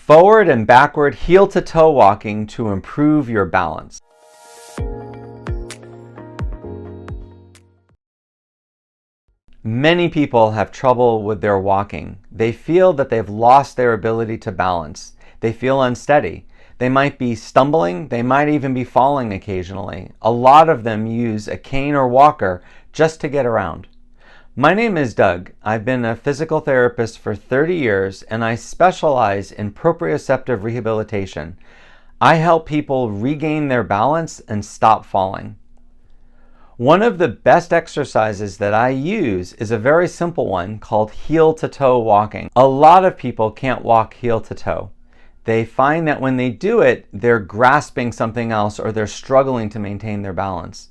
Forward and backward heel to toe walking to improve your balance. Many people have trouble with their walking. They feel that they've lost their ability to balance. They feel unsteady. They might be stumbling. They might even be falling occasionally. A lot of them use a cane or walker just to get around. My name is Doug. I've been a physical therapist for 30 years and I specialize in proprioceptive rehabilitation. I help people regain their balance and stop falling. One of the best exercises that I use is a very simple one called heel to toe walking. A lot of people can't walk heel to toe. They find that when they do it, they're grasping something else or they're struggling to maintain their balance.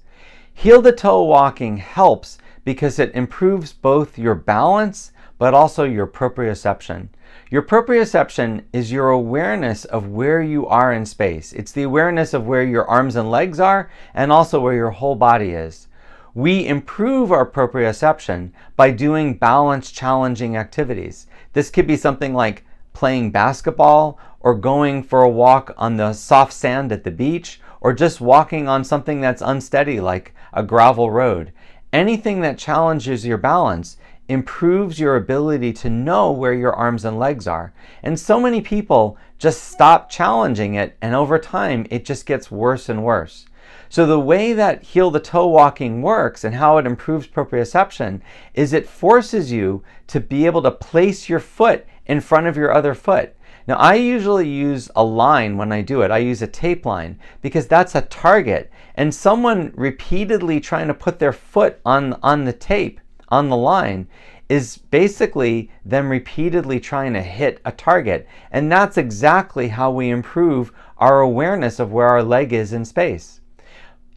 Heel to toe walking helps because it improves both your balance but also your proprioception. Your proprioception is your awareness of where you are in space. It's the awareness of where your arms and legs are and also where your whole body is. We improve our proprioception by doing balance challenging activities. This could be something like playing basketball or going for a walk on the soft sand at the beach or just walking on something that's unsteady like a gravel road. Anything that challenges your balance improves your ability to know where your arms and legs are. And so many people just stop challenging it, and over time it just gets worse and worse. So the way that heel to toe walking works and how it improves proprioception is it forces you to be able to place your foot in front of your other foot. Now, I usually use a line when I do it. I use a tape line because that's a target. And someone repeatedly trying to put their foot on the tape, on the line, is basically them repeatedly trying to hit a target. And that's exactly how we improve our awareness of where our leg is in space.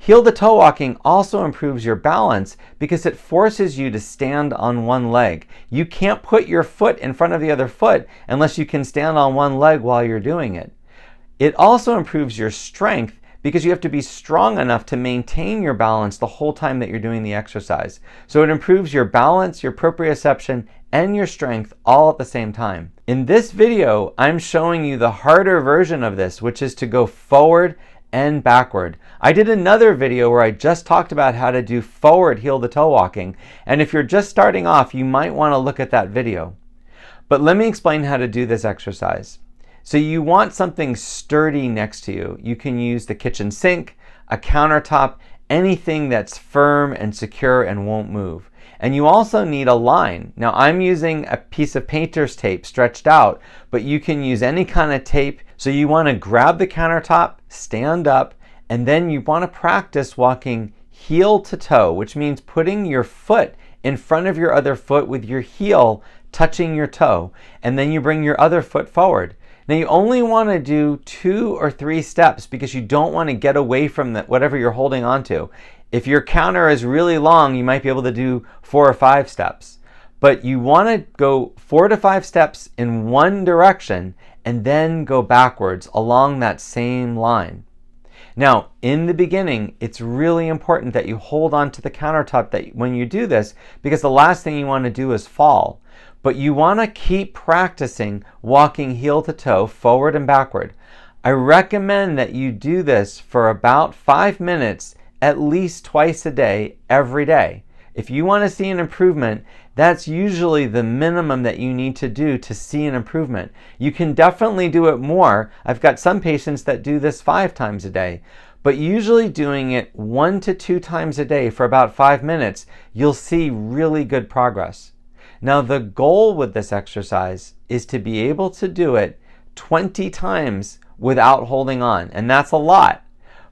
Heel to toe walking also improves your balance because it forces you to stand on one leg. You can't put your foot in front of the other foot unless you can stand on one leg while you're doing it. It also improves your strength because you have to be strong enough to maintain your balance the whole time that you're doing the exercise. So it improves your balance, your proprioception, and your strength all at the same time. In this video, I'm showing you the harder version of this, which is to go forward and backward. I did another video where I just talked about how to do forward heel to toe walking, and if you're just starting off, you might want to look at that video. But let me explain how to do this exercise. So you want something sturdy next to you. You can use the kitchen sink, a countertop, anything that's firm and secure and won't move. And you also need a line. Now I'm using a piece of painter's tape stretched out, but you can use any kind of tape. So you want to grab the countertop, stand up, and then you want to practice walking heel to toe, which means putting your foot in front of your other foot with your heel touching your toe, and then you bring your other foot forward. Now you only want to do 2 or 3 steps because you don't want to get away from whatever you're holding on to. If your counter is really long, you might be able to do 4 or 5 steps. But you want to go 4 to 5 steps in one direction and then go backwards along that same line. Now, in the beginning, it's really important that you hold on to the countertop when you do this because the last thing you want to do is fall. But you want to keep practicing walking heel to toe, forward and backward. I recommend that you do this for about 5 minutes at least twice a day, every day. If you want to see an improvement, that's usually the minimum that you need to do to see an improvement. You can definitely do it more. I've got some patients that do this 5 times a day, but usually doing it 1 to 2 times a day for about 5 minutes, you'll see really good progress. Now the goal with this exercise is to be able to do it 20 times without holding on, and that's a lot.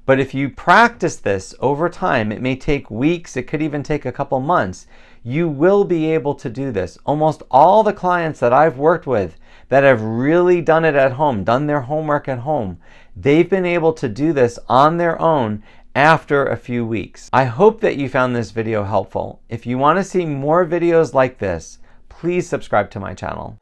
But if you practice this over time, it may take weeks, it could even take a couple months, you will be able to do this. Almost all the clients that I've worked with that have really done it at home, done their homework at home, they've been able to do this on their own after a few weeks. I hope that you found this video helpful. If you want to see more videos like this, please subscribe to my channel.